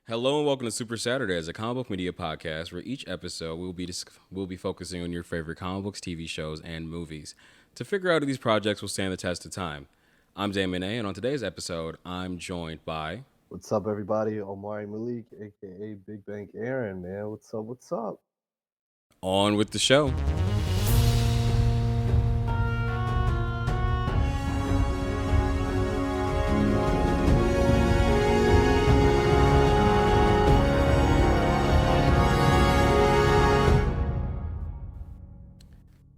Hello and welcome to Super Saturdays, a comic book media podcast where each episode we'll be focusing on your favorite comic books, TV shows, and movies to figure out if these projects will stand the test of time. I'm Damon A, and on today's episode, I'm joined by What's up, everybody? Omari Malik, aka Big Bank Aaron, man. What's up? What's up? On with the show.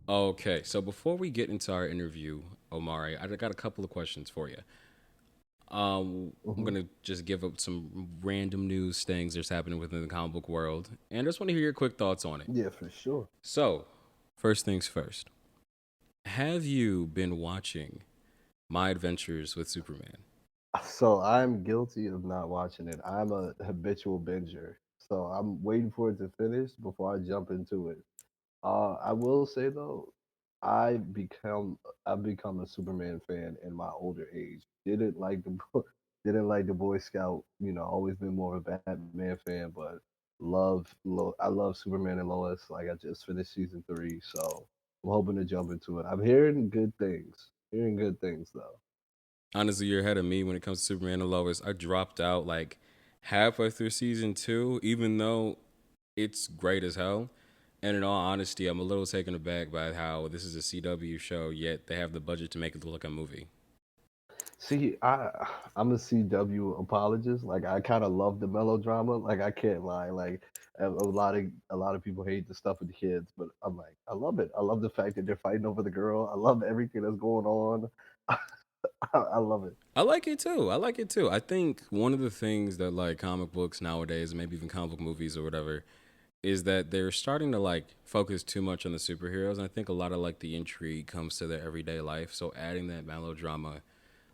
Okay, so before we get into our interview, Omari, I got a couple of questions for you. I'm Hmm. gonna just give up some random news things that's happening within the comic book world, and I just want to hear your quick thoughts on it. Yeah, for sure. So, first things first. Have you been watching My Adventures with Superman? So I'm guilty of not watching it. I'm a habitual binger, so I'm waiting for it to finish before I jump into it. I will say though, I've become a Superman fan in my older age. Didn't like the Boy Scout. Always been more of a Batman fan, but I love Superman and Lois. Like I just finished season 3, so I'm hoping to jump into it. I'm hearing good things. Hearing good things though. Honestly, you're ahead of me when it comes to Superman and Lois. I dropped out like halfway through season two, even though it's great as hell. And in all honesty, I'm a little taken aback by how this is a CW show, yet they have the budget to make it look like a movie. See, I'm a CW apologist. Like I kind of love the melodrama. Like I can't lie. Like a lot of people hate the stuff with the kids, but I'm like I love it. I love the fact that they're fighting over the girl. I love everything that's going on. I love it. I like it too. I like it too. I think one of the things that like comic books nowadays, maybe even comic book movies or whatever, is that they're starting to like focus too much on the superheroes. And I think a lot of like the intrigue comes to their everyday life. So adding that melodrama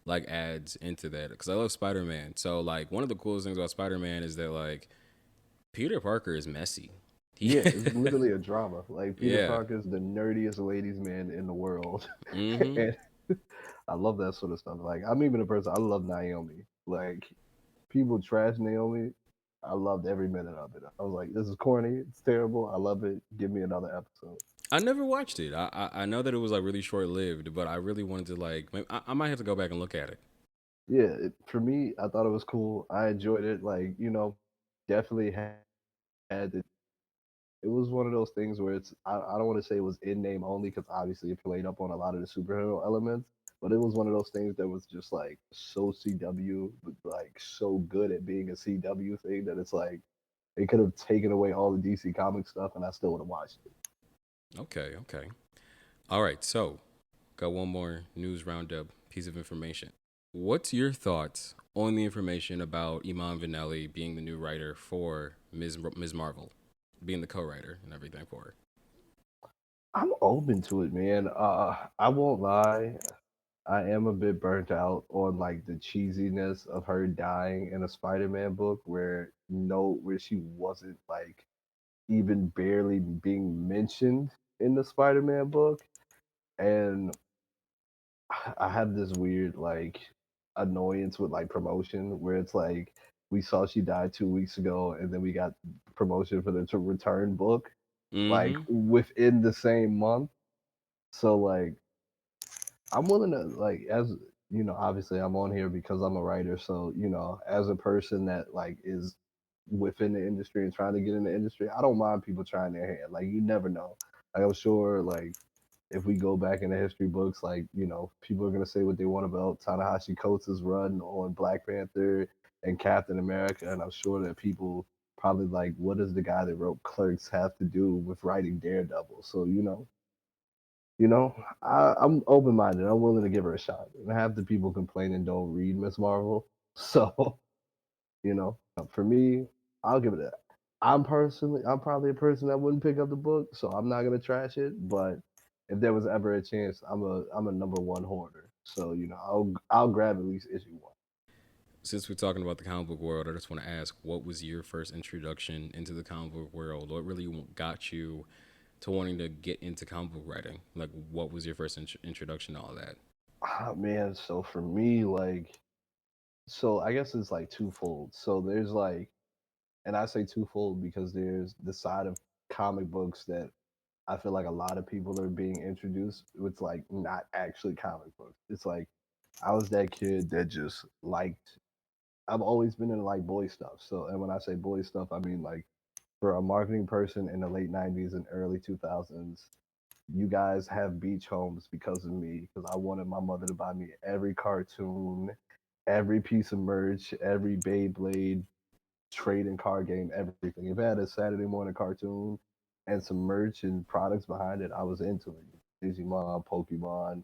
like adds into that. Because I love Spider Man. So like one of the coolest things about Spider Man is that like Peter Parker is messy. He Yeah, it's literally a drama. Like Peter yeah. Parker's the nerdiest ladies man in the world, Mm-hmm. and I love that sort of stuff. Like I'm even a person. I love Naomi. Like people trash Naomi. I loved every minute of it. I was like, this is corny. It's terrible. I love it. Give me another episode. I never watched it. I know that it was like really short lived, but I really wanted to like. I might have to go back and look at it. Yeah, for me, I thought it was cool. I enjoyed it. Like, definitely had it. It was one of those things where I don't want to say it was in name only because obviously it played up on a lot of the superhero elements, but it was one of those things that was just like so CW, but like so good at being a CW thing that it's like it could have taken away all the DC comic stuff and I still would have watched it. Okay, okay. All right, so got one more news roundup piece of information. What's your thoughts on the information about Iman Vanelli being the new writer for Ms. Marvel, being the co-writer and everything for her? I'm open to it, man. I won't lie. I am a bit burnt out on like the cheesiness of her dying in a Spider-Man book where she wasn't like even barely being mentioned in the Spider-Man book. And I have this weird like annoyance with like promotion where it's like we saw she died 2 weeks ago and then we got promotion for the to return book like Mm-hmm. within the same month. So like I'm willing to like as obviously I'm on here because I'm a writer. So, as a person that like is within the industry and trying to get in the industry, I don't mind people trying their hand. Like you never know. Like I'm sure like if we go back in the history books, like, people are gonna say what they want about Tanahashi Coates' run on Black Panther and Captain America, and I'm sure that people probably like, what does the guy that wrote Clerks have to do with writing Daredevil? So, you know, I'm open minded. I'm willing to give her a shot. And half the people complaining don't read Miss Marvel. So, for me, I'll give it a. I'm probably a person that wouldn't pick up the book, so I'm not gonna trash it. But if there was ever a chance, I'm a number one hoarder. So I'll grab at least issue one. Since we're talking about the comic book world, I just want to ask, what was your first introduction into the comic book world? What really got you to wanting to get into comic book writing? Like, what was your first introduction to all that? Man, so for me, like, so I guess it's like twofold. So there's like And I say twofold because there's the side of comic books that I feel like a lot of people are being introduced with like not actually comic books. It's like I was that kid that just liked. I've always been in like boy stuff. So, and when I say boy stuff, I mean like for a marketing person in the late '90s and early 2000s, you guys have beach homes because of me. Because I wanted my mother to buy me every cartoon, every piece of merch, every Beyblade, trading card game, everything. If it had a Saturday morning cartoon and some merch and products behind it, I was into it. Digimon, Pokemon,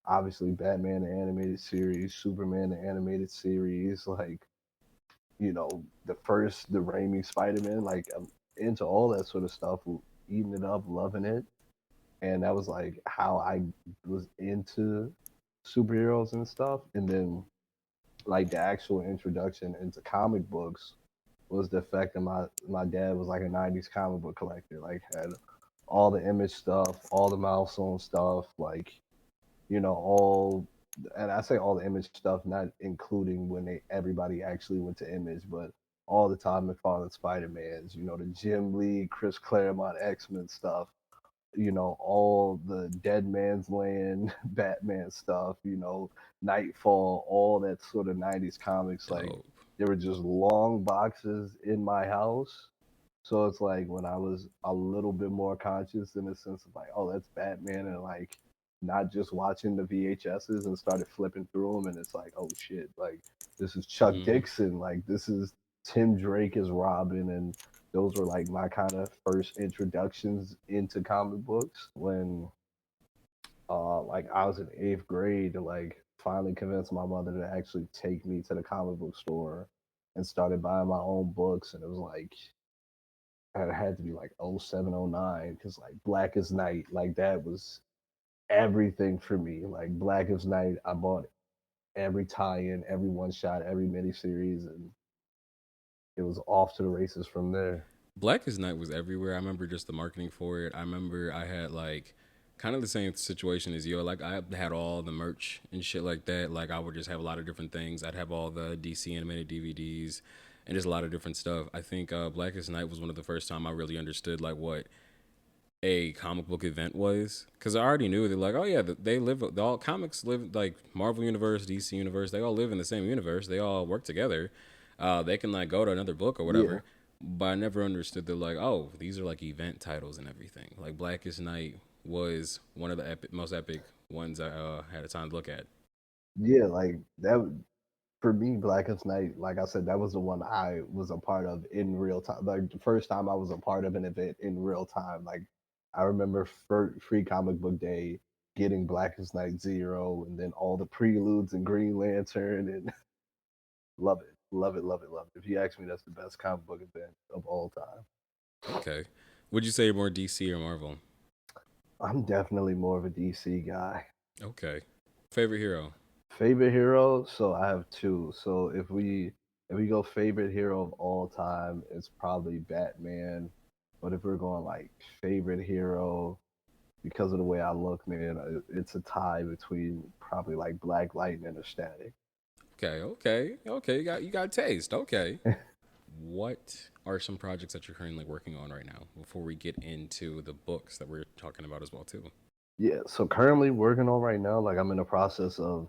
obviously Batman the animated series, Superman the animated series, like the Raimi Spider-Man, like I'm into all that sort of stuff, eating it up, loving it, and that was like how I was into superheroes and stuff. And then like the actual introduction into comic books was the fact that my dad was like a '90s comic book collector, like had all the Image stuff, all the milestone stuff, like all. And I say all the Image stuff, not including when they everybody actually went to Image, but all the Todd McFarlane Spider Mans, the Jim Lee, Chris Claremont X Men stuff, all the Dead Man's Land, Batman stuff, Nightfall, all that sort of '90s comics. Like Dope. there were just long boxes in my house. So it's like when I was a little bit more conscious in the sense of like, oh, that's Batman, and like not just watching the VHSs and started flipping through them, and it's like, oh shit, like this is Chuck Mm-hmm. Dixon, like this is Tim Drake as Robin, and those were like my kind of first introductions into comic books when like I was in eighth grade to like finally convince my mother to actually take me to the comic book store and started buying my own books. And it was like it had to be like '07, '09 because like Blackest Night, like that was everything for me. Like Blackest Night, I bought every tie-in, every one shot, every miniseries, and it was off to the races from there. Blackest Night was everywhere. I remember just the marketing for it. I remember I had like kind of the same situation as you. Like I had all the merch and shit like that. Like I would just have a lot of different things. I'd have all the DC animated DVDs and just a lot of different stuff. I think Blackest Night was one of the first time I really understood like what a comic book event was, because I already knew that like, oh yeah, they live, all comics live, like Marvel universe, DC universe, they all live in the same universe, they all work together, they can like go to another book or Yeah, whatever. But I never understood that like, oh, these are like event titles and everything. Like Blackest Night was one of the most epic ones I had a time to look at. yeah, like that for me, Blackest Night, like I said, that was the one I was a part of in real time. Like the first time I was a part of an event in real time. Like I remember Free Comic Book Day, getting Blackest Night Zero, and then all the preludes and Green Lantern, and love it, love it, love it, love it. If you ask me, that's the best comic book event of all time. Okay, would you say you're more DC or Marvel? I'm definitely more of a DC guy. Okay, favorite hero. Favorite hero? So I have two. So if we go favorite hero of all time, it's probably Batman. But if we're going like favorite hero because of the way I look, man, it's a tie between probably like Black Lightning or Static. Okay, okay, you got taste. Okay, what are some projects that you're currently working on right now before we get into the books that we're talking about as well too? Yeah. So currently working on right now, like I'm in the process of,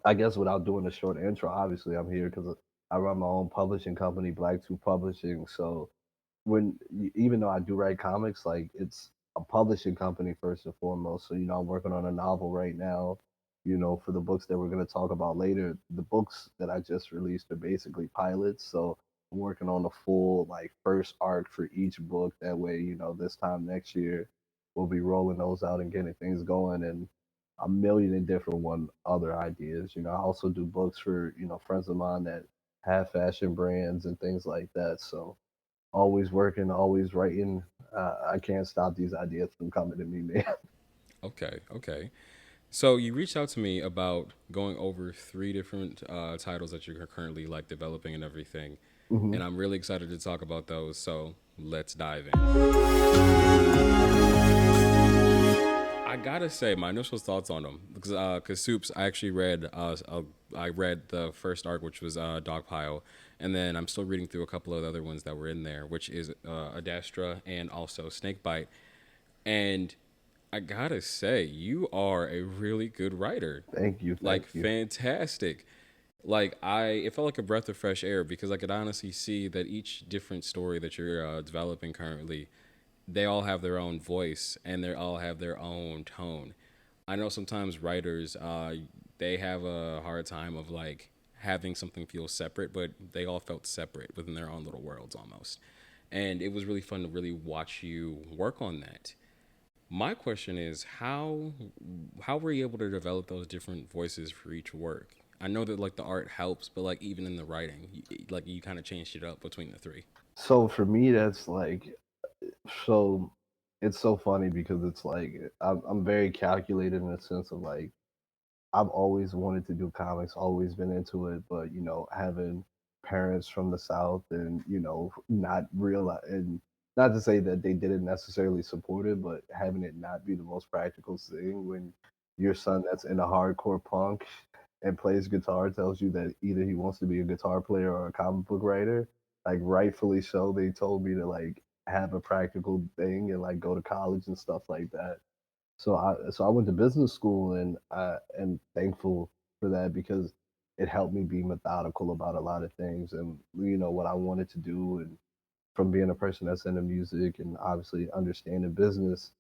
I guess without doing a short intro, obviously I'm here because I run my own publishing company, BlackTooth Publishing. So even though I do write comics, like it's a publishing company first and foremost. So I'm working on a novel right now. For the books that we're going to talk about later, the books that I just released are basically pilots. So I'm working on the full like first arc for each book. That way, this time next year we'll be rolling those out and getting things going, and a million and different one other ideas. I also do books for friends of mine that have fashion brands and things like that. So always working, always writing. I can't stop these ideas from coming to me, man. Okay, okay. So you reached out to me about going over three different titles that you're currently like developing and everything, Hmm. and I'm really excited to talk about those. So let's dive in. I gotta say my initial thoughts on them because Soups I actually read I read the first arc which was Dogpile, and then I'm still reading through a couple of other ones that were in there, which is Adastra and also Snakebite. And I gotta say, you are a really good writer. Thank you, thank Like you. fantastic. Like it felt like a breath of fresh air because I could honestly see that each different story that you're developing currently, they all have their own voice and they all have their own tone. I know sometimes writers they have a hard time of like having something feel separate, but they all felt separate within their own little worlds almost. And it was really fun to really watch you work on that. My question is how were you able to develop those different voices for each work? I know that like the art helps, but like even in the writing, like you kind of changed it up between the three. So for me, that's like, so it's so funny because it's like I'm very calculated in the sense of like I've always wanted to do comics, always been into it, but having parents from the South and not realize, and not to say that they didn't necessarily support it, but having it not be the most practical thing when your son that's in a hardcore punk and plays guitar tells you that either he wants to be a guitar player or a comic book writer, like rightfully so, they told me to like have a practical thing and like go to college and stuff like that. So I went to business school and I am thankful for that because it helped me be methodical about a lot of things and what I wanted to do, and from being a person that's into music and obviously understanding business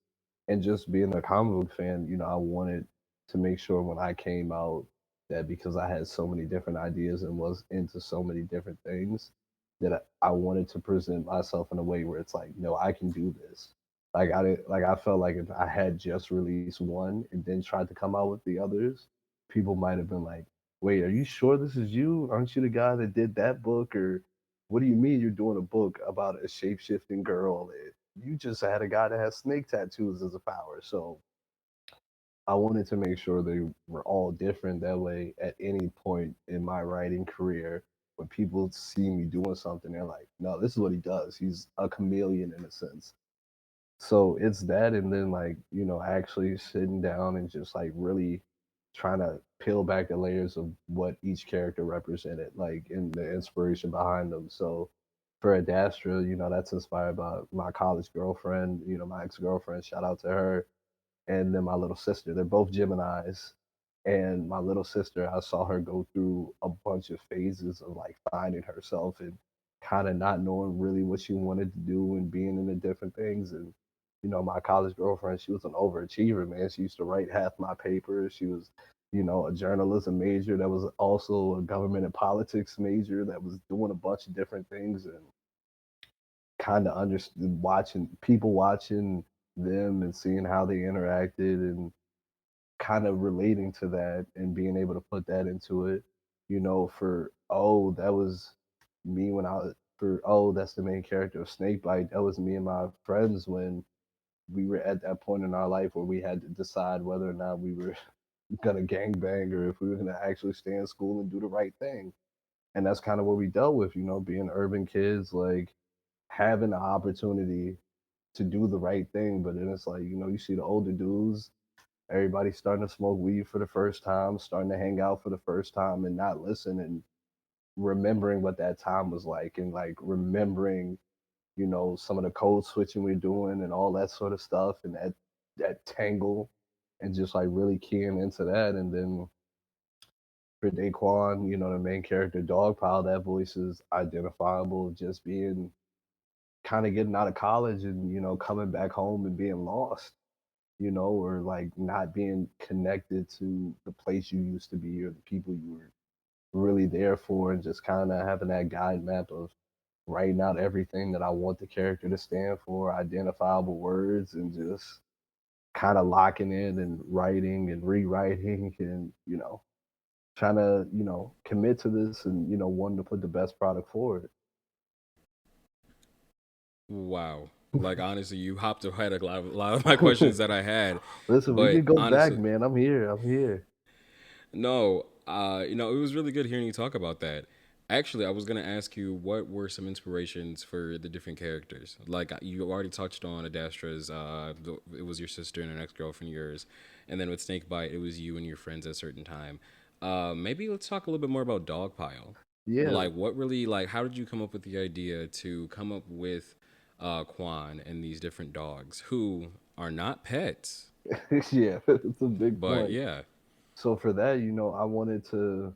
and just being a comic book fan, I wanted to make sure when I came out that because I had so many different ideas and was into so many different things, that I wanted to present myself in a way where it's like, no, I can do this. Like I didn't like I felt like if I had just released one and then tried to come out with the others, people might have been like, "Wait, are you sure this is you? Aren't you the guy that did that book?" Or what do you mean you're doing a book about a shape shifting girl? You just had a guy that has snake tattoos as a power. So I wanted to make sure they were all different. That way, at any point in my writing career, when people see me doing something, they're like, no, this is what he does. He's a chameleon in a sense. So it's that, and then like actually sitting down and just like really trying to peel back the layers of what each character represented, like in the inspiration behind them. So for Adastra, that's inspired by my college girlfriend, my ex girlfriend. Shout out to her, and then my little sister. They're both Geminis. And my little sister, I saw her go through a bunch of phases of like finding herself and kind of not knowing really what she wanted to do and being into different things. And my college girlfriend, she was an overachiever, man. She used to write half my papers. She was, a journalism major that was also a government and politics major that was doing a bunch of different things, and kind of understood watching people watching them and seeing how they interacted and kind of relating to that and being able to put that into it, for that was me when I was for that's the main character of Snakebite. That was me and my friends when we were at that point in our life where we had to decide whether or not we were gonna gang bang or if we were gonna actually stay in school and do the right thing. And that's kind of what we dealt with, being urban kids, like having the opportunity to do the right thing. But then it's like, you see the older dudes, everybody's starting to smoke weed for the first time, starting to hang out for the first time and not listen and remembering what that time was like and like remembering, some of the code switching we're doing and all that sort of stuff and that tangle and just like really keying into that. And then for Daquan, the main character Dogpile, that voice is identifiable, just being kind of getting out of college and coming back home and being lost, or like not being connected to the place you used to be or the people you were really there for, and just kind of having that guide map of writing out everything that I want the character to stand for, identifiable words, and just kind of locking in and writing and rewriting and trying to commit to this and wanting to put the best product forward. Wow. Like honestly, you hopped ahead a lot of my questions that I had, Listen, we but could go back, honestly, man. I'm here. I'm here. no. It was really good hearing you talk about that. Actually, I was gonna ask you what were some inspirations for the different characters. Like you already touched on Adastra's. It was your sister and an ex girlfriend of yours, and then with Snakebite, it was you and your friends at a certain time. Maybe let's talk a little bit more about Dogpile. Yeah, Like, what really like? How did you come up with the idea to come up with Quan and these different dogs who are not pets? yeah, it's a big But point. yeah, So for that, I wanted to.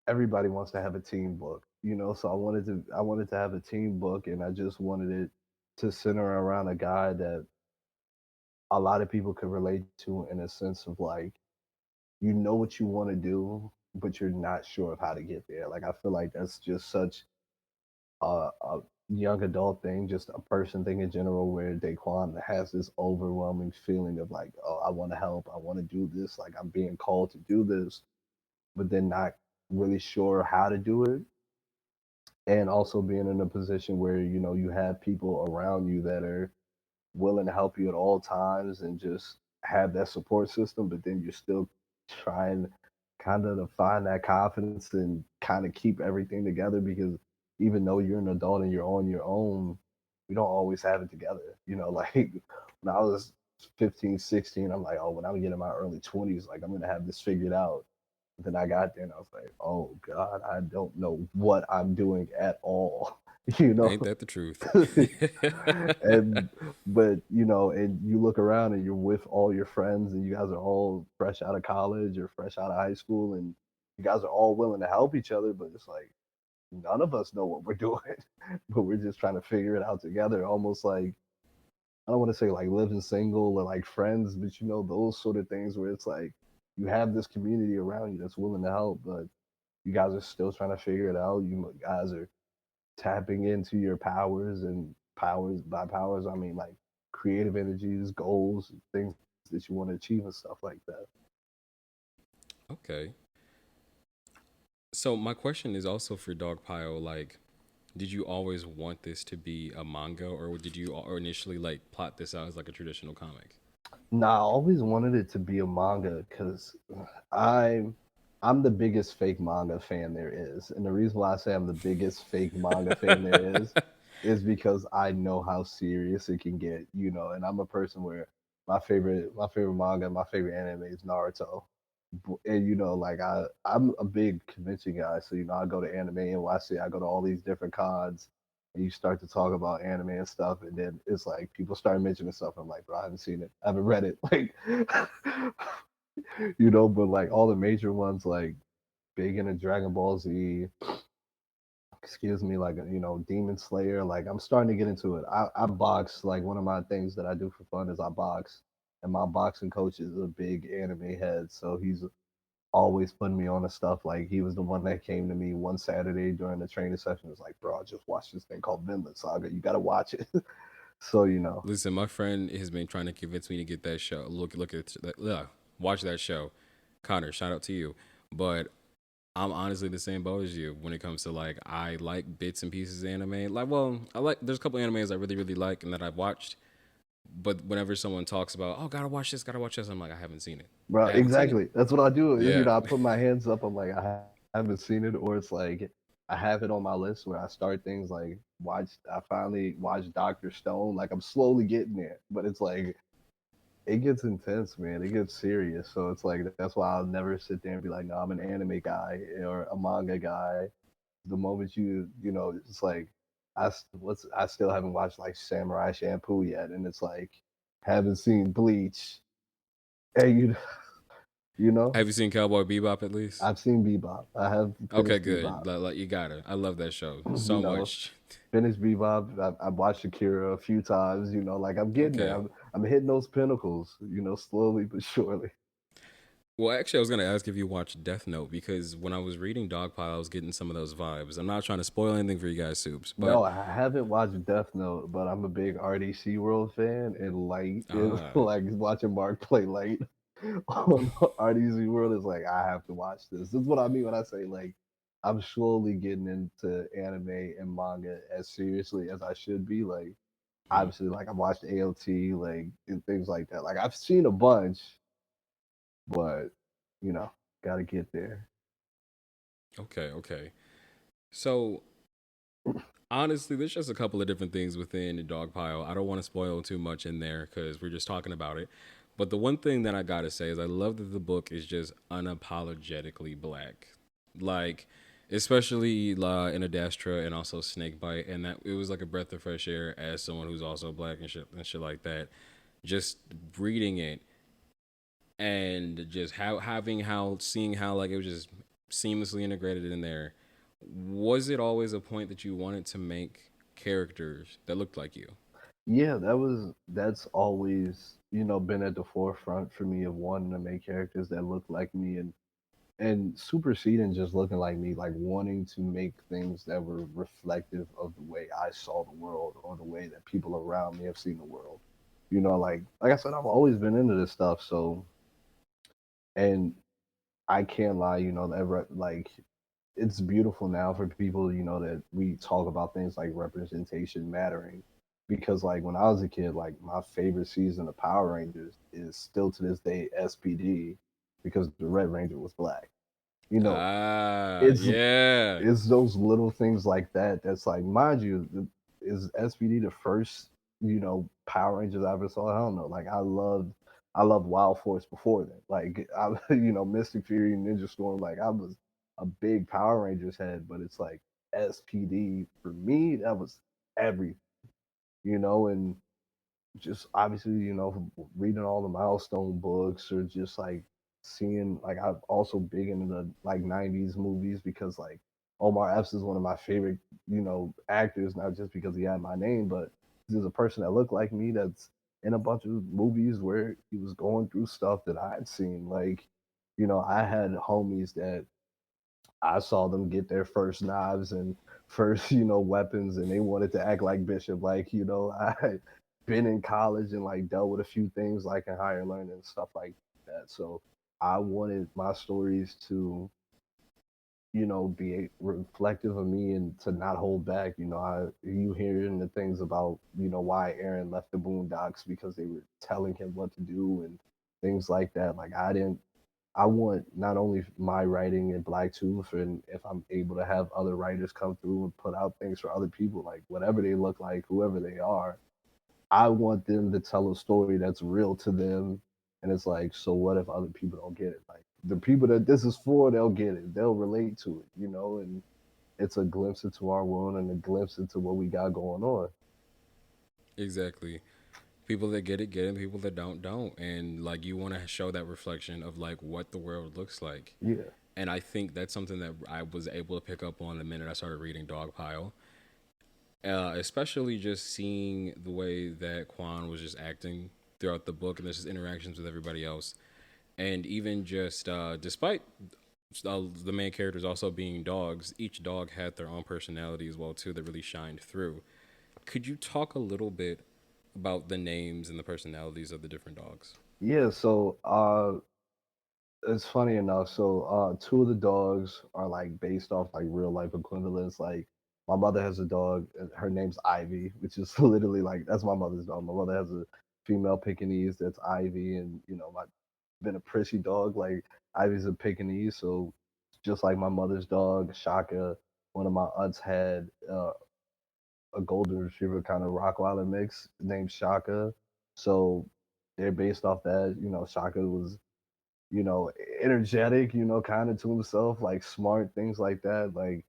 Everybody wants to have a team book, so I wanted to have a team book, and I just wanted it to center around a guy that a lot of people could relate to in a sense of like, you know what you want to do, but you're not sure of how to get there. Like I feel like that's just such a young adult thing, just a person thing in general, where Daquan has this overwhelming feeling of like, oh, I want to help, I want to do this, like I'm being called to do this, but then not really sure how to do it. And also being in a position where, you have people around you that are willing to help you at all times and just have that support system, but then you're still trying kind of to find that confidence and kind of keep everything together because even though you're an adult and you're on your own, we don't always have it together. Like when I was 15, 16, I'm like, oh, when I get in my early 20s, like I'm going to have this figured out. Then I got there and I was like, oh God, I don't know what I'm doing at all. you know ain't that the truth? and and you look around and you're with all your friends and you guys are all fresh out of college or fresh out of high school and you guys are all willing to help each other, but it's like none of us know what we're doing, but we're just trying to figure it out together, almost like I don't want to say like living single or like friends, but those sort of things where it's like you have this community around you that's willing to help, but you guys are still trying to figure it out. You guys are tapping into your powers, and powers, by powers I mean like creative energies, goals, things that you want to achieve and stuff like that. Okay. So my question is also for Dogpile. Like, did you always want this to be a manga, or did you or initially like plot this out as like a traditional comic? Nah, I always wanted it to be a manga because I'm I'm the biggest fake manga fan there is, and the reason why I say I'm the biggest fake manga fan there is because I know how serious it can get, and I'm a person where my favorite manga, my favorite anime is Naruto. And like I'm a big convention guy, so I go to Anime NYC, I go to all these different cons, and you start to talk about anime and stuff, and then it's like people start mentioning stuff. I'm like, bro, I haven't seen it, I haven't read it, like, but like all the major ones, like big into Dragon Ball Z, excuse me, like Demon Slayer. Like I'm starting to get into it. I box. Like one of my things that I do for fun is I box, and my boxing coach is a big anime head, so he's always putting me on to stuff. Like he was the one that came to me one Saturday during the training session. Was like, bro, I just watched this thing called Vinland Saga. You got to watch it. so Listen, my friend has been trying to convince me to get that show. Look at that. Watch that show. Connor, shout out to you. But I'm honestly the same boat as you when it comes to like I like bits and pieces of anime. Like, well, I like there's a couple animes I really really like and that I've watched. But whenever someone talks about, oh, gotta watch this, I'm like, I haven't seen it. Bro, I haven't seen it. exactly. That's what I do. Yeah. I put my hands up. I'm like, haven't seen it, or it's like I have it on my list where I start things like watch. I finally watched Doctor Stone. Like I'm slowly getting there, but it's like it gets intense, man. It gets serious. So it's like that's why I'll never sit there and be like, no, I'm an anime guy or a manga guy. The moment it's like I still haven't watched like Samurai Shampoo yet, and it's like haven't seen Bleach. Hey, you know, Have you seen Cowboy Bebop at least? I've seen Bebop. I have Okay, finished good. Bebop. Like you gotta. I love that show you so know, much. finished Bebop. I've watched Akira a few times. Like I'm getting there. Okay. I'm hitting those pinnacles. Slowly but surely. Well, actually, I was gonna ask if you watched Death Note because when I was reading Dogpile, I was getting some of those vibes. I'm not trying to spoil anything for you guys, soups, but No, I haven't watched Death Note, but I'm a big RDC World fan, and Light is uh, like watching Mark play Light on RDC World is like I have to watch this. This is what I mean when I say like I'm slowly getting into anime and manga as seriously as I should be. Like hmm, obviously, like I've watched ALT, like and things like that. Like I've seen a bunch, but you know, gotta get there. okay, okay. So honestly, there's just a couple of different things within the dog pile. I don't want to spoil too much in there because we're just talking about it. But the one thing that I gotta say is I love that the book is just unapologetically black, like especially in Adastra and also Snakebite, and that it was like a breath of fresh air as someone who's also black and shit like that. Just reading it and just how having how seeing how like it was just seamlessly integrated in there. Was it always a point that you wanted to make characters that looked like you? Yeah, that's always, been at the forefront for me of wanting to make characters that look like me and superseding just looking like me, like wanting to make things that were reflective of the way I saw the world or the way that people around me have seen the world. Like I said, I've always been into this stuff, so and I can't lie, like it's beautiful now for people, that we talk about things like representation mattering. Because like when I was a kid, like my favorite season of Power Rangers is still to this day SPD because the Red Ranger was black. You know, Ah, it's yeah. it's those little things like that that's like, mind you, is SPD the first, Power Rangers I ever saw? I don't know. Like I loved Wild Force before that. Like I Mystic Fury, Ninja Storm, like I was a big Power Rangers head, but it's like SPD for me, that was everything, and just obviously, reading all the milestone books or just like seeing like I'm also big into the like 90s movies because like Omar Epps is one of my favorite, actors, not just because he had my name, but he's a person that looked like me that's in a bunch of movies where he was going through stuff that I had seen. Like, I had homies that I saw them get their first knives and first, weapons, and they wanted to act like Bishop. Like, I been in college and like dealt with a few things like in higher learning and stuff like that. So I wanted my stories to, be reflective of me and to not hold back. You hearing the things about, why Aaron left the Boondocks because they were telling him what to do and things like that. Like I want not only my writing in BlackTooth, and if I'm able to have other writers come through and put out things for other people, like whatever they look like, whoever they are, I want them to tell a story that's real to them. And it's like, so what if other people don't get it? Like the people that this is for, they'll get it, they'll relate to it, and it's a glimpse into our world and a glimpse into what we got going on. Exactly. People that get it. People that don't. And like you want to show that reflection of like what the world looks like. Yeah. And I think that's something that I was able to pick up on the minute I started reading Dogpile. Especially just seeing the way that Quan was just acting throughout the book and there's just interactions with everybody else. And even just despite the main characters also being dogs, each dog had their own personality as well too that really shined through. Could you talk a little bit about the names and the personalities of the different dogs? Yeah, so it's funny enough. So two of the dogs are like based off like real life equivalents. Like my mother has a dog, and her name's Ivy, which is literally like that's my mother's dog. My mother has a female Pekingese that's Ivy, and my been a prissy dog. Like Ivy's a Pekingese, so just like my mother's dog, Shaka. One of my aunts had a golden retriever kind of Rottweiler mix named Shaka. So they're based off that. Shaka was you know, energetic, kind of to himself, like smart things like that. Like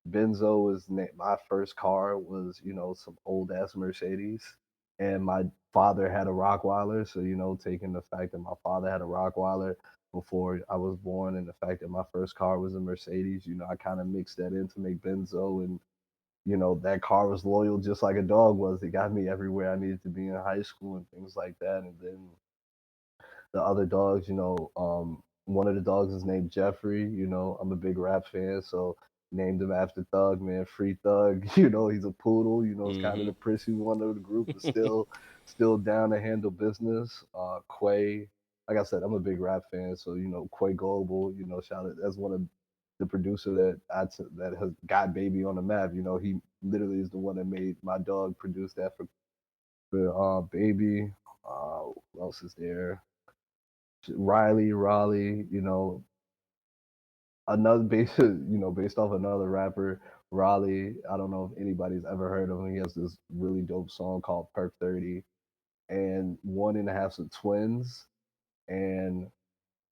Benzo was my first car was, some old ass Mercedes, and my father had a Rockweiler. So taking the fact that my father had a Rockweiler before I was born, and the fact that my first car was a Mercedes, I kind of mixed that in to make Benzo, and that car was loyal just like a dog was. It got me everywhere I needed to be in high school and things like that, and then the other dogs, one of the dogs is named Jeffrey. I'm a big rap fan, so named him after Thug, man, Free Thug. He's a poodle. It's kind of Mm-hmm. the prissy one of the group, but still down to handle business. Quay, like I said, I'm a big rap fan, so Quay Global. Shout out. That's one of the producer that has got Baby on the map. He literally is the one that made my dog produce that for Baby. Who else is there? Riley, Raleigh, another based off another rapper, Raleigh. I don't know if anybody's ever heard of him. He has this really dope song called Perk 30, and one and a half's of twins. And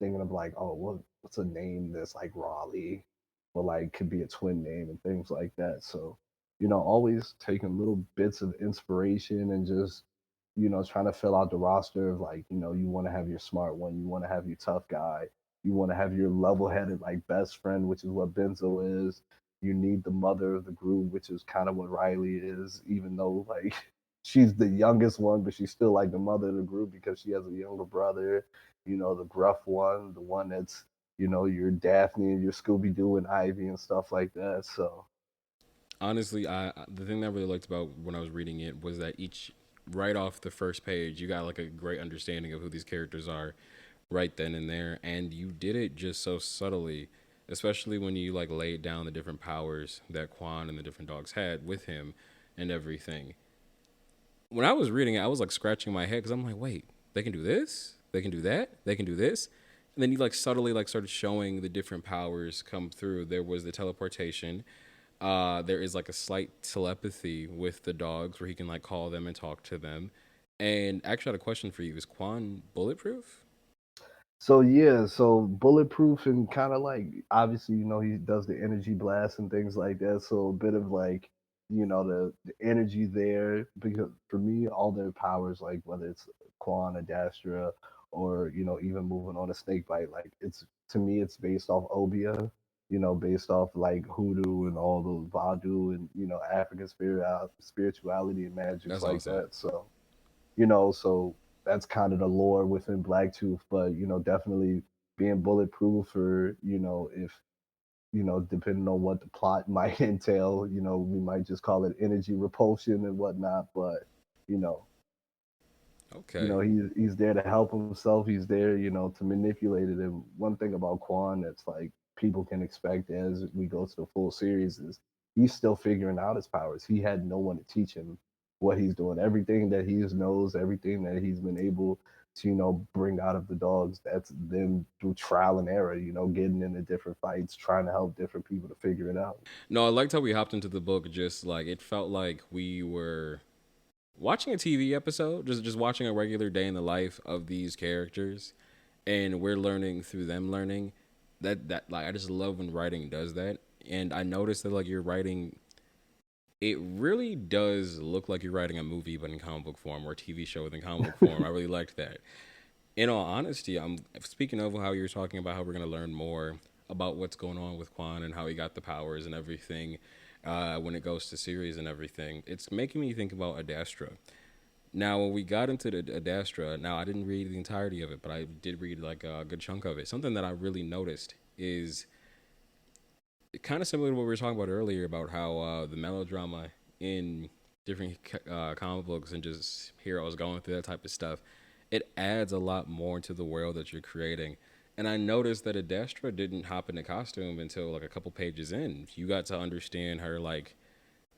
thinking of like, oh, what's a name that's like Raleigh, but like could be a twin name and things like that. So, always taking little bits of inspiration and just, trying to fill out the roster of like, you want to have your smart one, you want to have your tough guy, you want to have your level headed like best friend, which is what Benzo is. You need the mother of the group, which is kind of what Riley is, even though like she's the youngest one, but she's still like the mother of the group because she has a younger brother, the gruff one, the one that's, your Daphne and your Scooby Doo and Ivy and stuff like that. So, Honestly, the thing that I really liked about when I was reading it was that each right off the first page, you got like a great understanding of who these characters are right then and there, and you did it just so subtly, especially when you like laid down the different powers that Quan and the different dogs had with him and everything. When I was reading it, I was like scratching my head because I'm like, wait, they can do this, they can do that, they can do this, and then you like subtly like started showing the different powers come through. There was the teleportation. There is like a slight telepathy with the dogs where he can like call them and talk to them. And actually, I had a question for you: is Quan bulletproof? so bulletproof and kind of like obviously he does the energy blast and things like that. So a bit of like the energy there because for me all their powers like whether it's Quan, Adastra, or even moving on a snake bite like it's to me it's based off Obia. Based off like hoodoo and all the Vadu and African spirituality and magics That's like awesome. that. So that's kind of the lore within Blacktooth, but definitely being bulletproof or if depending on what the plot might entail, we might just call it energy repulsion and whatnot, but you know Okay. he's there to help himself. He's there, to manipulate it. And one thing about Quan that's like people can expect as we go to the full series is he's still figuring out his powers. He had no one to teach him what he's doing. Everything that he knows, everything that he's been able to, bring out of the dogs, that's them through trial and error, getting into different fights, trying to help different people to figure it out. No, I liked how we hopped into the book. Just like it felt like we were watching a TV episode, just watching a regular day in the life of these characters, and we're learning through them learning. That like I just love when writing does that, and I noticed that like you're writing. It really does look like you're writing a movie, but in comic book form, or a TV show within comic book form. I really liked that. In all honesty, I'm speaking of how you're talking about how we're gonna learn more about what's going on with Quan and how he got the powers and everything when it goes to series and everything. It's making me think about Adastra. Now, when we got into the Adastra, now I didn't read the entirety of it, but I did read like a good chunk of it. Something that I really noticed is kind of similar to what we were talking about earlier about how the melodrama in different comic books and just heroes going through that type of stuff, it adds a lot more to the world that you're creating. And I noticed that Adastra didn't hop into costume until like a couple pages in. You got to understand her like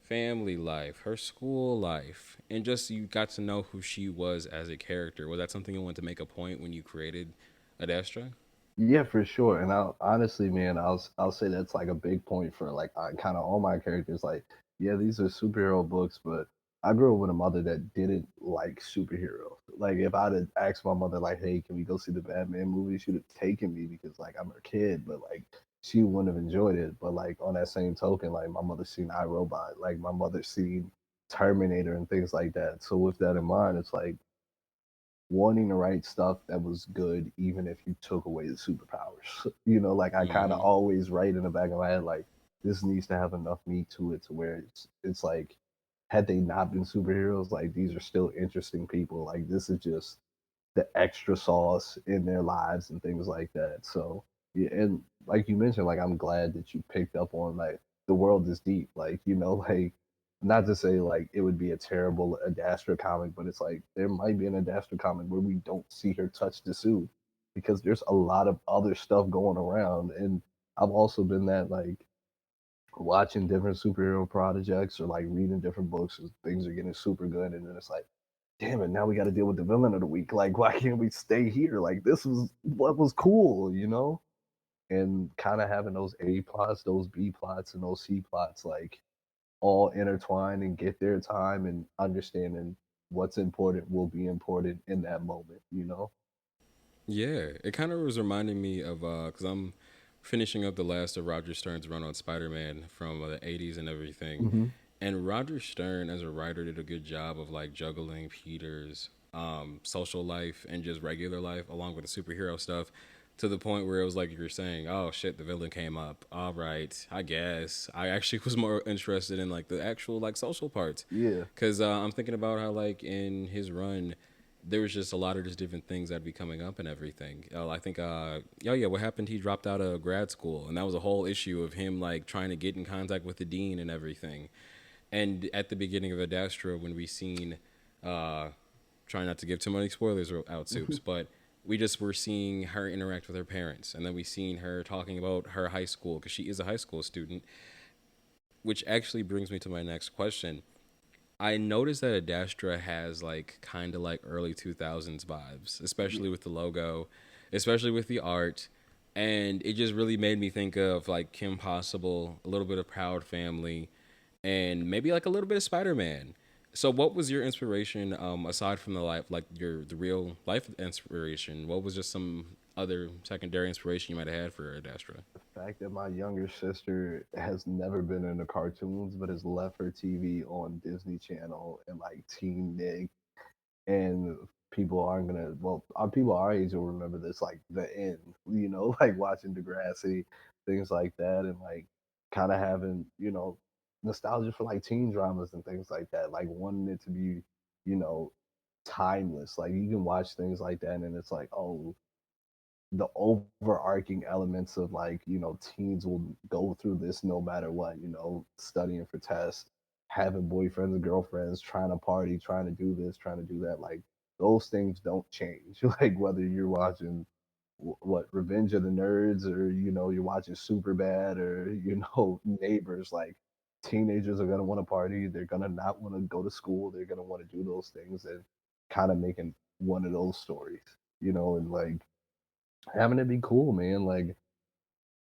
family life, her school life, and just you got to know who she was as a character. Was that something you wanted to make a point when you created Adastra? Yeah, for sure. And I'll honestly, man, I'll say that's like a big point for like kind of all my characters. Like, yeah, these are superhero books, but I grew up with a mother that didn't like superheroes. Like, if I'd have asked my mother, like, hey, can we go see the Batman movie? She'd have taken me because like I'm her kid, but like she wouldn't have enjoyed it. But like on that same token, like my mother's seen iRobot, like my mother's seen Terminator and things like that. So with that in mind, it's like wanting to write stuff that was good even if you took away the superpowers. Like I kind of Mm-hmm. always write in the back of my head like this needs to have enough meat to it to where it's like had they not been superheroes, like these are still interesting people. Like this is just the extra sauce in their lives and things like that. So yeah, and like you mentioned, like I'm glad that you picked up on like the world is deep. Like like not to say like it would be a terrible Adastra comic, but it's like there might be an Adastra comic where we don't see her touch the suit because there's a lot of other stuff going around. And I've also been that like watching different superhero projects or like reading different books as things are getting super good, and then it's like damn it, now we got to deal with the villain of the week. Like, why can't we stay here? Like, this was what was cool, you know? and kind of having those A plots, those B plots, and those C plots like all intertwine and get their time and understanding what's important will be important in that moment, you know? Yeah, it kind of was reminding me of because I'm finishing up the last of Roger Stern's run on Spider-Man from the '80s and everything, Hmm. and Roger Stern as a writer did a good job of like juggling Peter's social life and just regular life along with the superhero stuff to the point where it was like you're saying, oh shit, the villain came up. All right, I guess I actually was more interested in like the actual like social parts Yeah, because I'm thinking about how like in his run there was just a lot of just different things that'd be coming up and everything. I think, yeah, what happened? He dropped out of grad school, and that was a whole issue of him like trying to get in contact with the dean and everything. And at the beginning of Adastra, when we seen, uh, trying not to give too many spoilers out, soups, but we just were seeing her interact with her parents, and then we seen her talking about her high school because she is a high school student, which actually brings me to my next question. I noticed that Adastra has like kind of like early 2000s vibes, yeah, especially with the logo, especially with the art. And it just really made me think of like Kim Possible, a little bit of Proud Family, and maybe like a little bit of Spider Man. So, what was your inspiration aside from the life, like the real life inspiration? What was just some other secondary inspiration you might have had for Adastra? the fact that my younger sister has never been into cartoons but has left her TV on Disney Channel and like Teen Nick, and people aren't gonna, well, people our age will remember this, like the end, you know, like watching Degrassi, things like that, and like kind of having, you know, nostalgia for like teen dramas and things like that, like wanting it to be, you know, timeless. Like you can watch things like that and it's like, oh, the overarching elements of like, you know, teens will go through this no matter what, you know, studying for tests, having boyfriends and girlfriends, trying to party, trying to do this, trying to do that. Like those things don't change. Like whether you're watching what, Revenge of the Nerds, or you know you're watching Super Bad, or you know Neighbors, like teenagers are going to want to party, they're going to not want to go to school, they're going to want to do those things, and kind of making one of those stories, you know, and like having it be cool, man. Like,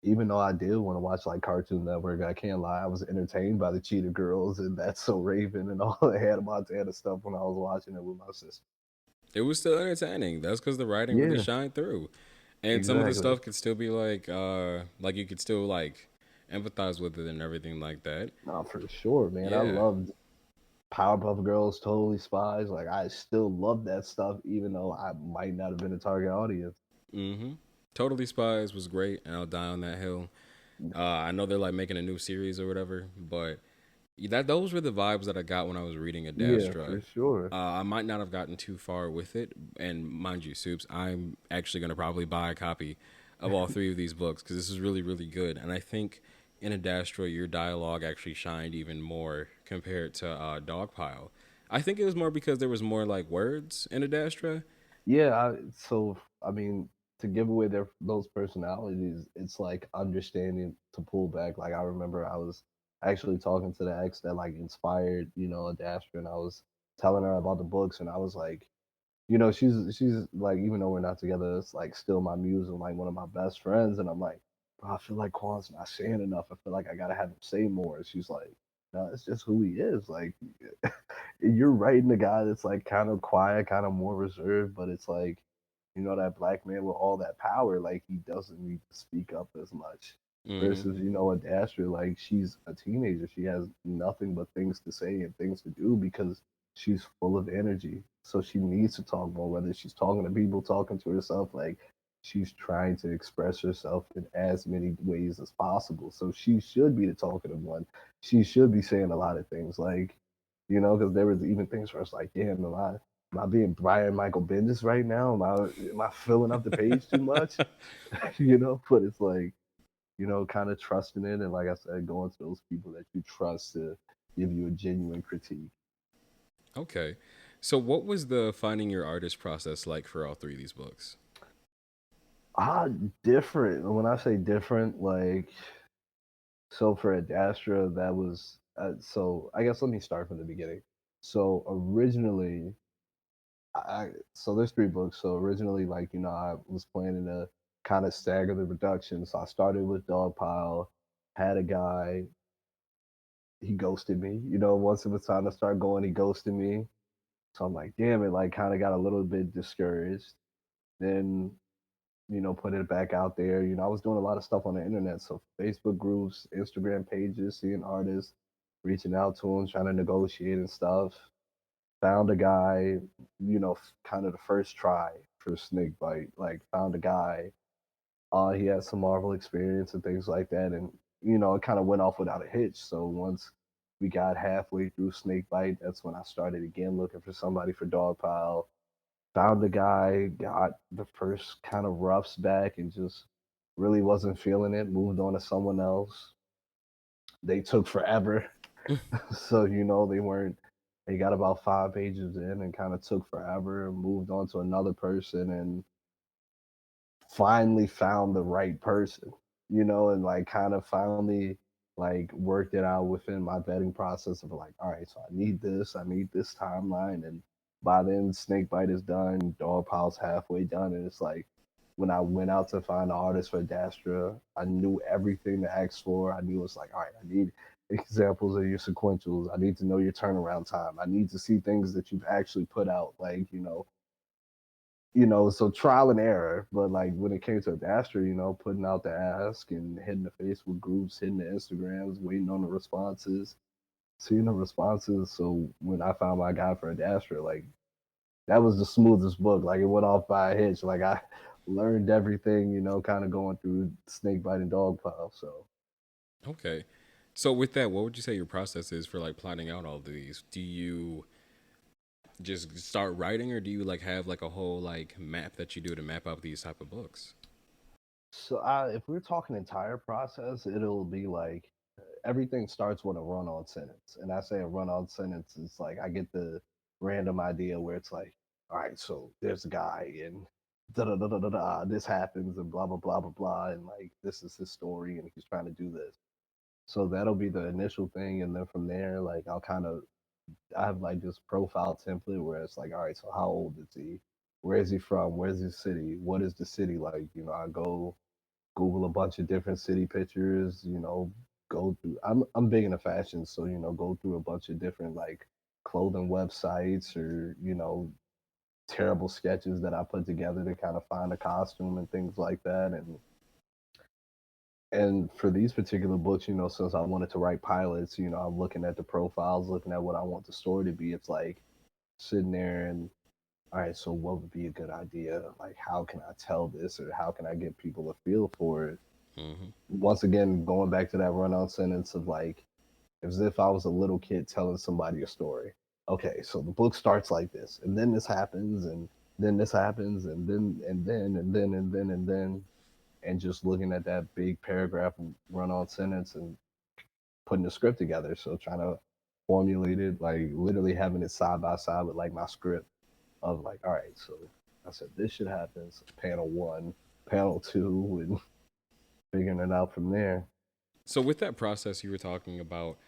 even though I did want to watch like Cartoon Network, I can't lie, I was entertained by the Cheetah Girls and That's So Raven and all the Hannah Montana stuff when I was watching it with my sister. It was still entertaining. That's because the writing really Yeah, shined through. And some of the exactly. stuff could still be like you could still like empathize with it and everything like that. No, for sure, man. I Yeah. loved Powerpuff Girls, Totally Spies. Like, I still love that stuff, even though I might not have been a target audience. Mm-hmm. Totally Spies was great, and I'll die on that hill. I know they're like making a new series or whatever, but that those were the vibes that I got when I was reading Yeah, Adastra. for sure. I might not have gotten too far with it, and mind you, Soups, I'm actually gonna probably buy a copy of all three of these books because this is really, really good. And I think in Adastra, your dialogue actually shined even more compared to Dogpile. I think it was more because there was more like words in Adastra. Yeah, so I mean, to give away their those personalities, it's like understanding to pull back. Like I remember I was actually talking to the ex that like inspired, you know, Adastra, and I was telling her about the books, and I was like, you know, she's like, even though we're not together, it's like still my muse and like one of my best friends. And I'm like, bro, I feel like Quan's not saying enough. I feel like I gotta have him say more. And she's like, no, it's just who he is. Like you're writing a guy that's like kind of quiet, kind of more reserved, but it's like, you know, that black man with all that power, like he doesn't need to speak up as much. Mm-hmm. Versus, you know, a Dasher, like she's a teenager. She has nothing but things to say and things to do because she's full of energy. So she needs to talk more, whether she's talking to people, talking to herself, like she's trying to express herself in as many ways as possible. So she should be the talkative one. She should be saying a lot of things, like, you know, because there was even things where it's like, damn, am I being Brian Michael Bendis right now? Am I filling up the page too much? You know, but it's like, you know, kind of trusting it, and like I said, going to those people that you trust to give you a genuine critique. Okay. So, what was the finding your artist process like for all three of these books? Ah, different. When I say different, like, so for Adastra, that was so. I guess let me start from the beginning. So originally, so there's three books. So originally, like, you know, I was planning to kind of stagger the reduction. So I started with Dogpile, had a guy, he ghosted me. Once it was time to start going, he ghosted me. So I'm like, damn it, like kind of got a little bit discouraged. Then, put it back out there. I was doing a lot of stuff on the internet. So Facebook groups, Instagram pages, seeing artists, reaching out to them, trying to negotiate and stuff. Found a guy, kind of the first try for Snakebite. Like found a guy. He had some Marvel experience and things like that, and it kind of went off without a hitch. So once we got halfway through Snakebite, that's when I started again looking for somebody for Dogpile. Found the guy, got the first kind of roughs back, and just really wasn't feeling it. Moved on to someone else. They took forever, so they weren't. They got about 5 pages in and kind of took forever. Moved on to another person, and finally found the right person, and like kind of finally like worked it out within my vetting process of like, all right, so I need this timeline. And by then, Snakebite is done, Dogpile's halfway done. And it's like when I went out to find the artist for Dastra, I knew everything to ask for. I knew it's like, all right, I need examples of your sequentials. I need to know your turnaround time. I need to see things that you've actually put out, like, so trial and error. But like when it came to Adastra, putting out the ask and hitting the Facebook groups, hitting the Instagrams, waiting on the responses, seeing the responses. So when I found my guy for Adastra, like that was the smoothest book. Like it went off by a hitch. Like I learned everything, kind of going through Snakebite and Dogpile. So Okay. So with that, what would you say your process is for like plotting out all of these? Do you just start writing, or do you like have like a whole like map that you do to map out these type of books? if we're talking entire process, it'll be like everything starts with a run-on sentence. And I say a run-on sentence is like I get the random idea where it's like, all right, so there's a guy and da da da da da da, this happens and blah blah blah blah blah, and like this is his story and he's trying to do this. So that'll be the initial thing, and then from there, like I have like this profile template where it's like, all right, so how old is he? Where is he from? Where's his city? What is the city like? I go Google a bunch of different city pictures, go through I'm big into fashion, so go through a bunch of different like clothing websites or, terrible sketches that I put together to kind of find a costume and things like that. And for these particular books, since I wanted to write pilots, I'm looking at the profiles, looking at what I want the story to be. It's like sitting there and all right, so what would be a good idea? Like, how can I tell this, or how can I get people a feel for it? Hmm. Once again, going back to that run-on sentence of like, as if I was a little kid telling somebody a story. Okay, so the book starts like this, and then this happens, and then this happens, and just looking at that big paragraph run-on sentence and putting the script together. So trying to formulate it, like literally having it side by side with like my script of like, all right, so I said this should happen. So panel one, panel two, and figuring it out from there. So with that process you were talking about,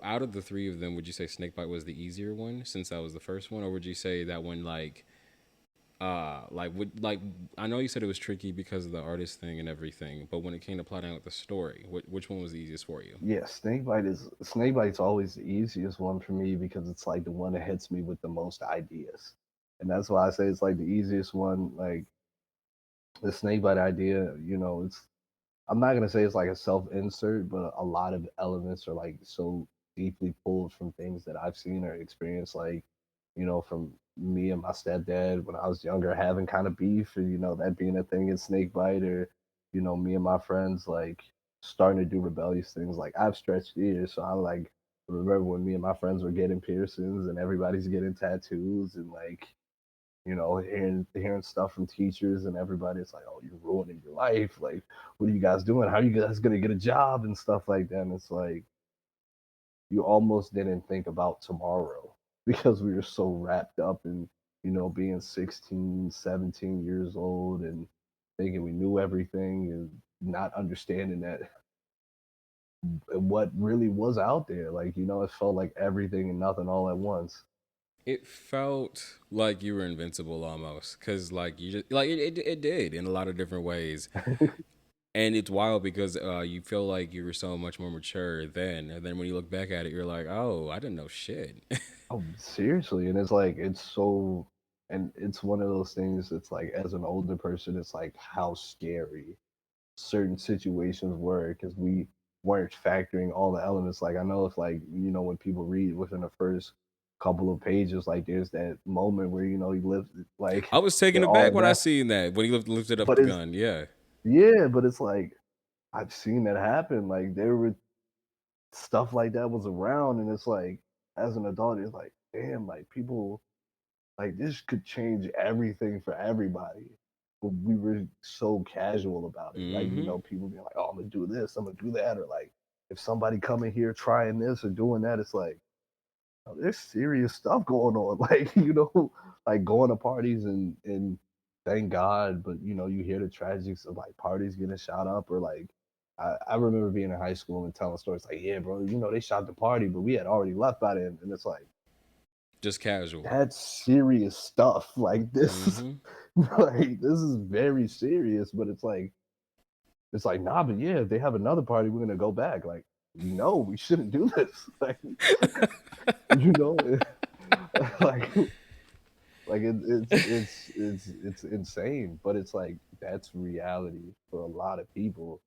out of the three of them, would you say Snakebite was the easier one since that was the first one, or would you say that one like would like I know you said it was tricky because of the artist thing and everything, but when it came to plotting out the story, which one was the easiest for you? Yeah, Snakebite's always the easiest one for me because it's like the one that hits me with the most ideas. And that's why I say it's like the easiest one. Like the Snakebite idea, it's I'm not gonna say it's like a self insert, but a lot of elements are like so deeply pulled from things that I've seen or experienced, like from me and my stepdad when I was younger having kind of beef, or that being a thing in Snakebite, or me and my friends like starting to do rebellious things. Like I've stretched ears, so I like remember when me and my friends were getting piercings and everybody's getting tattoos and like hearing stuff from teachers and everybody. It's like, oh, you're ruining your life. Like, what are you guys doing? How are you guys gonna get a job and stuff like that? And it's like you almost didn't think about tomorrow because we were so wrapped up in, being 16, 17 years old and thinking we knew everything and not understanding that what really was out there. Like, it felt like everything and nothing all at once. It felt like you were invincible almost, because like you just like it did in a lot of different ways. And it's wild because you feel like you were so much more mature then, and then when you look back at it, you're like, oh, I didn't know shit. Oh, seriously, and it's like it's so, and it's one of those things. It's like as an older person, it's like how scary certain situations were because we weren't factoring all the elements. Like I know if like when people read within the first couple of pages, like there's that moment where he lives I like was taken they're all aback when I death, seen that when he lifted up but the it's gun. Yeah. yeah, but it's like I've seen that happen. Like there were stuff like that was around, and it's like as an adult, it's like damn, like people like this could change everything for everybody. But we were so casual about it. Like, Mm-hmm. people being like, oh, I'm gonna do this, I'm gonna do that, or like if somebody coming here trying this or doing that, it's like, oh, there's serious stuff going on. Like, like going to parties and thank God, but you hear the tragics of like parties getting shot up or like I remember being in high school and telling stories like, yeah, bro, they shot the party, but we had already left by then. And it's like, Just casual. that's serious stuff. Like this is Mm-hmm. like this is very serious, but it's like nah, but yeah, if they have another party, we're gonna go back. Like, no, we shouldn't do this. Like, you know, like it's insane, but it's like that's reality for a lot of people,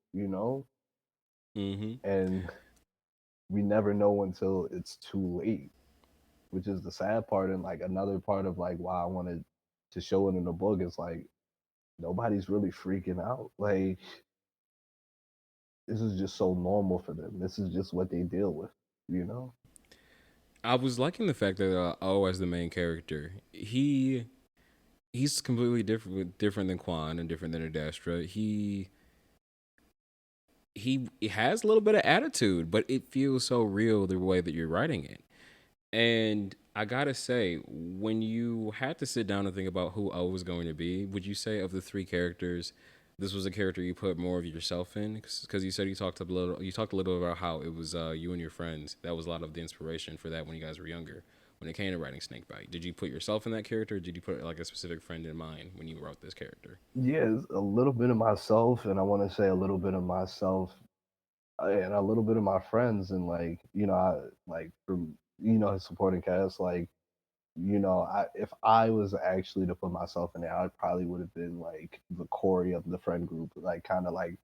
Mm-hmm. and we never know until it's too late, which is the sad part. And like another part of like why I wanted to show it in the book is like nobody's really freaking out. Like this is just so normal for them. This is just what they deal with, you know? I was liking the fact that O as the main character, he's completely different than Quan and different than Adastra. He has a little bit of attitude, but it feels so real the way that you're writing it. And I gotta say, when you had to sit down and think about who O was going to be, would you say of the three characters, this was a character you put more of yourself in? Because you said you talked a little about how it was you and your friends. That was a lot of the inspiration for that when you guys were younger. When it came to writing Snakebite, did you put yourself in that character? Or did you put like a specific friend in mind when you wrote this character? Yeah, it's a little bit of myself, and I want to say a little bit of myself and a little bit of my friends, and like I like from his supporting cast, like if I was actually to put myself in there, I probably would have been like the Corey of the friend group, like kind of like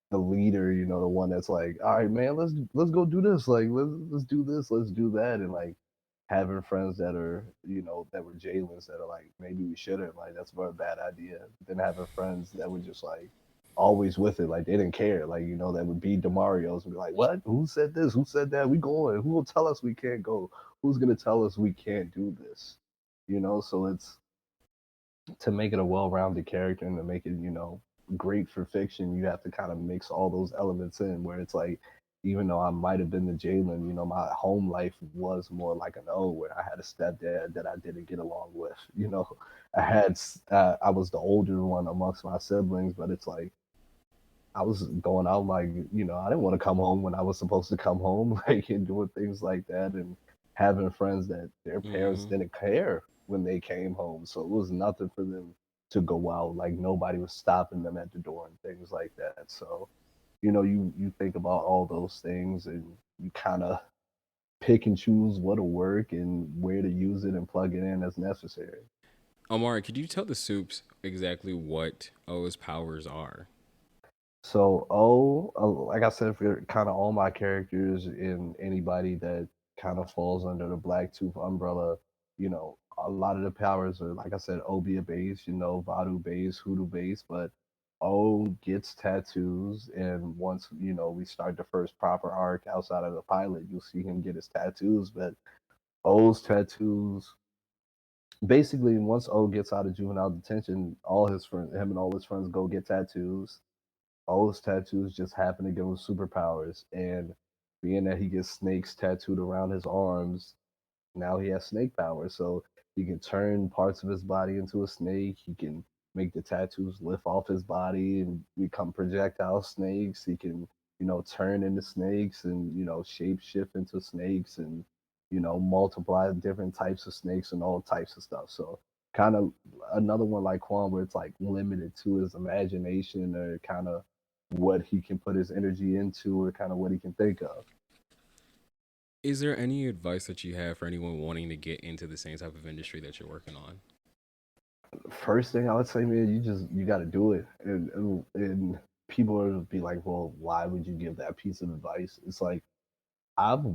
the leader, the one that's like, all right, man, let's go do this, like let's do this, let's do that, and like having friends that are that were Jalen's that are like maybe we shouldn't, like that's a bad idea. Then having friends that were just like always with it, like they didn't care, like that would be Demario's and be like, what? Who said this? Who said that? We going? Who will tell us we can't go? Who's gonna tell us we can't do this? So it's to make it a well-rounded character and to make it great for fiction. You have to kind of mix all those elements in where it's like even though I might have been the Jalen, my home life was more like an O, where I had a stepdad that I didn't get along with. I was the older one amongst my siblings, but it's like I was going out like, I didn't want to come home when I was supposed to come home, like and doing things like that and having friends that their parents Mm-hmm. didn't care when they came home. So it was nothing for them to go out. Like nobody was stopping them at the door and things like that. So, you think about all those things and you kind of pick and choose what'll work and where to use it and plug it in as necessary. Omari, could you tell the soups exactly what O's powers are? So, like I said, for kind of all my characters and anybody that kind of falls under the BlackTooth umbrella, a lot of the powers are, like I said, Obia based, Vadu based, Hoodoo based, but O gets tattoos. And once, we start the first proper arc outside of the pilot, you'll see him get his tattoos. But O's tattoos, basically, once O gets out of juvenile detention, all his friends, him and all his friends go get tattoos. All his tattoos just happen to give him superpowers. And being that he gets snakes tattooed around his arms, now he has snake powers. So he can turn parts of his body into a snake. He can make the tattoos lift off his body and become projectile snakes. He can, turn into snakes and, shape shift into snakes. And multiply different types of snakes and all types of stuff. So kind of another one like Quan where it's like limited to his imagination or kind of what he can put his energy into or kind of what he can think of. Is there any advice that you have for anyone wanting to get into the same type of industry that you're working on? First thing I would say, man, you got to do it, and people would be like, well, why would you give that piece of advice? It's like I've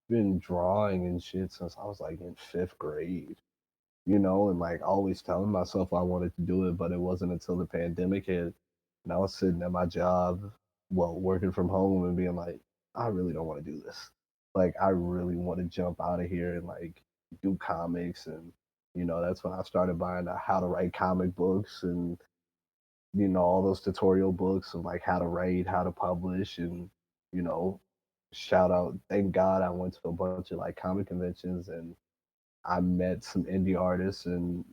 been drawing and shit since I was like in fifth grade, and like always telling myself I wanted to do it, but it wasn't until the pandemic hit and I was sitting at my job, well, working from home and being like, I really don't want to do this. Like, I really want to jump out of here and like do comics. And, that's when I started buying the how to write comic books and, all those tutorial books of like how to write, how to publish. And, you know, shout out, thank God I went to a bunch of like comic conventions and I met some indie artists and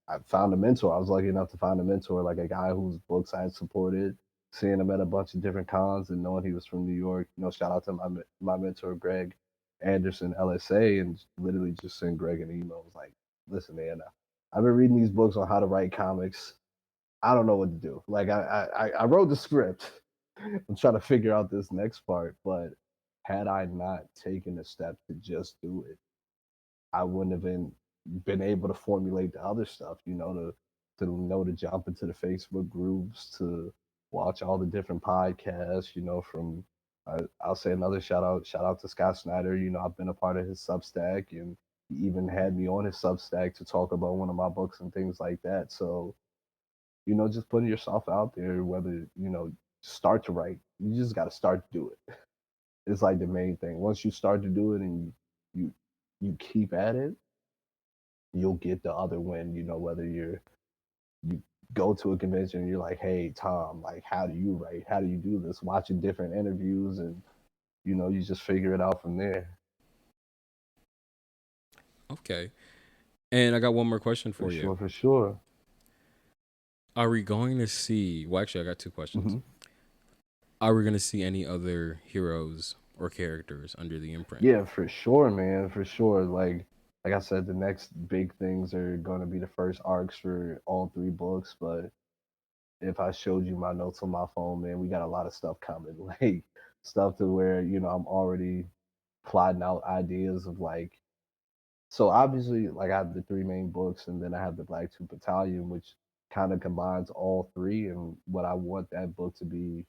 I found a mentor. I was lucky enough to find a mentor, like a guy whose books I had supported, seeing him at a bunch of different cons and knowing he was from New York. Shout out to my mentor Greg Anderson, LSA, and literally just sent Greg an email. Was like, listen, man, I've been reading these books on how to write comics. I don't know what to do. Like I wrote the script. I'm trying to figure out this next part, but had I not taken the step to just do it, I wouldn't have been able to formulate the other stuff, to jump into the Facebook groups, to watch all the different podcasts, from I'll say another shout out to Scott Snyder. I've been a part of his Substack and he even had me on his Substack to talk about one of my books and things like that. So, just putting yourself out there, whether, start to write, you just got to start to do it. It's like the main thing. Once you start to do it and you you keep at it, you'll get the other win. Whether you go to a convention and you're like, hey Tom, like how do you write? How do you do this? Watching different interviews and you just figure it out from there. Okay. And I got one more question For for you. sure, for sure. Are we going to see? Well, actually, I got two questions. Hmm. Are we going to see any other heroes or characters under the imprint? Yeah, for sure, man, for sure. Like I said, the next big things are going to be the first arcs for all three books. But if I showed you my notes on my phone, man, we got a lot of stuff coming. Like stuff to where I'm already plotting out ideas of like. So obviously, like I have the three main books, and then I have the BlackTooth Battalion, which kind of combines all three. And what I want that book to be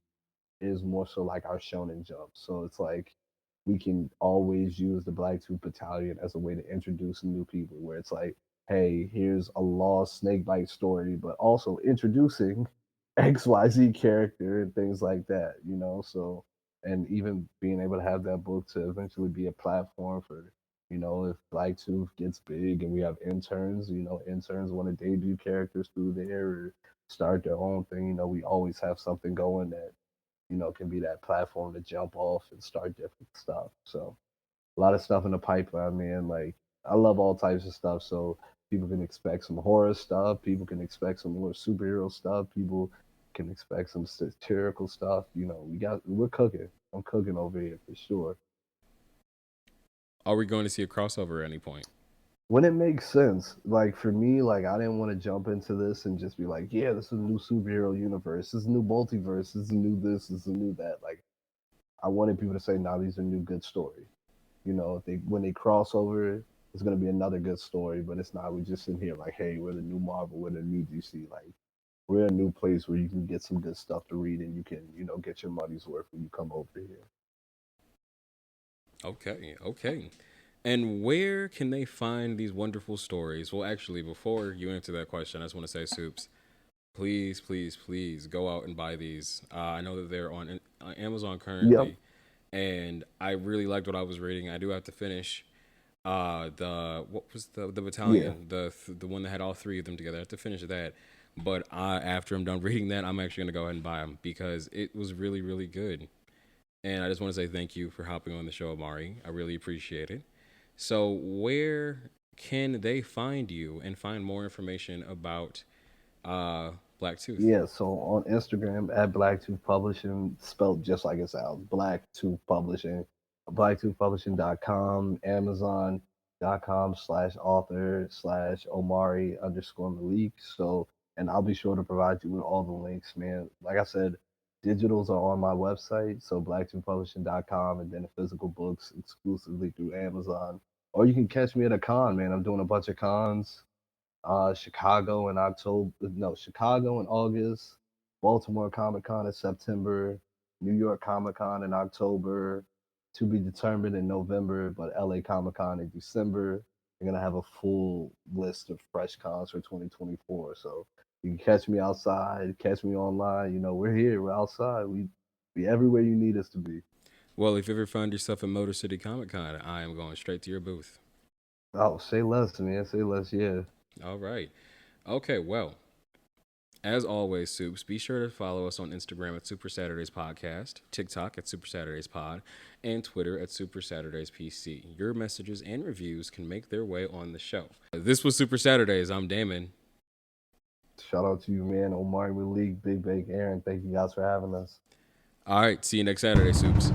is more so like our Shonen Jump. So it's like we can always use the BlackTooth Battalion as a way to introduce new people, where it's like, hey, here's a lost snakebite story, but also introducing XYZ character and things like that. So, and even being able to have that book to eventually be a platform for, if BlackTooth gets big and we have interns, interns want to debut characters through there or start their own thing, we always have something going that can be that platform to jump off and start different stuff. So a lot of stuff in the pipeline, man. Like I love all types of stuff. So people can expect some horror stuff. People can expect some more superhero stuff. People can expect some satirical stuff. We're cooking. I'm cooking over here for sure. Are we going to see a crossover at any point? When it makes sense, like for me, like I didn't want to jump into this and just be like, yeah, this is a new superhero universe, this is a new multiverse, this is a new this is a new that. Like I wanted people to say, nah, these are new good stories. If they when they cross over, it's gonna be another good story. But it's not. We just sitting here like, hey, we're the new Marvel, we're the new DC. Like we're a new place where you can get some good stuff to read and you can get your money's worth when you come over here. Okay, okay. And where can they find these wonderful stories? Well, actually, before you answer that question, I just want to say, Soups, please, please, please go out and buy these. I know that they're on Amazon Yep. currently, and I really liked what I was reading. I do have to finish the what was the Yeah. battalion, the one that had all three of them together. I have to finish that, but after I'm done reading that, I'm actually gonna go ahead and buy them because it was really really good. And I just want to say thank you for hopping on the show, Amari. I really appreciate it. So, where can they find you and find more information about uh, Blacktooth? Yeah. So on Instagram at BlackTooth Publishing, spelled just like it sounds, BlackTooth Publishing. BlackToothPublishing.com, Amazon.com/author/Omari _ Malik. And I'll be sure to provide you with all the links, man. Like I said, digitals are on my website, so BlackToothPublishing.com, and then the physical books exclusively through Amazon. Or you can catch me at a con, man. I'm doing a bunch of cons. Chicago in October, no, Chicago in August, Baltimore Comic Con in September, New York Comic Con in October, to be determined in November, but LA Comic Con in December. We're gonna have a full list of fresh cons for 2024. So you can catch me outside, catch me online. You know, we're here, we're outside. We be everywhere you need us to be. Well, if you ever find yourself at Motor City Comic Con, I am going straight to your booth. Oh, say less, man. Say less, yeah. All right. Okay, well, as always, Soups, be sure to follow us on Instagram at Super Saturdays Podcast, TikTok at Super Saturdays Pod, and Twitter at Super Saturdays PC. Your messages and reviews can make their way on the show. This was Super Saturdays. I'm Damon. Shout out to you, man. Omari Malik, Big Aaron. Thank you guys for having us. All right, see you next Saturday, Soups.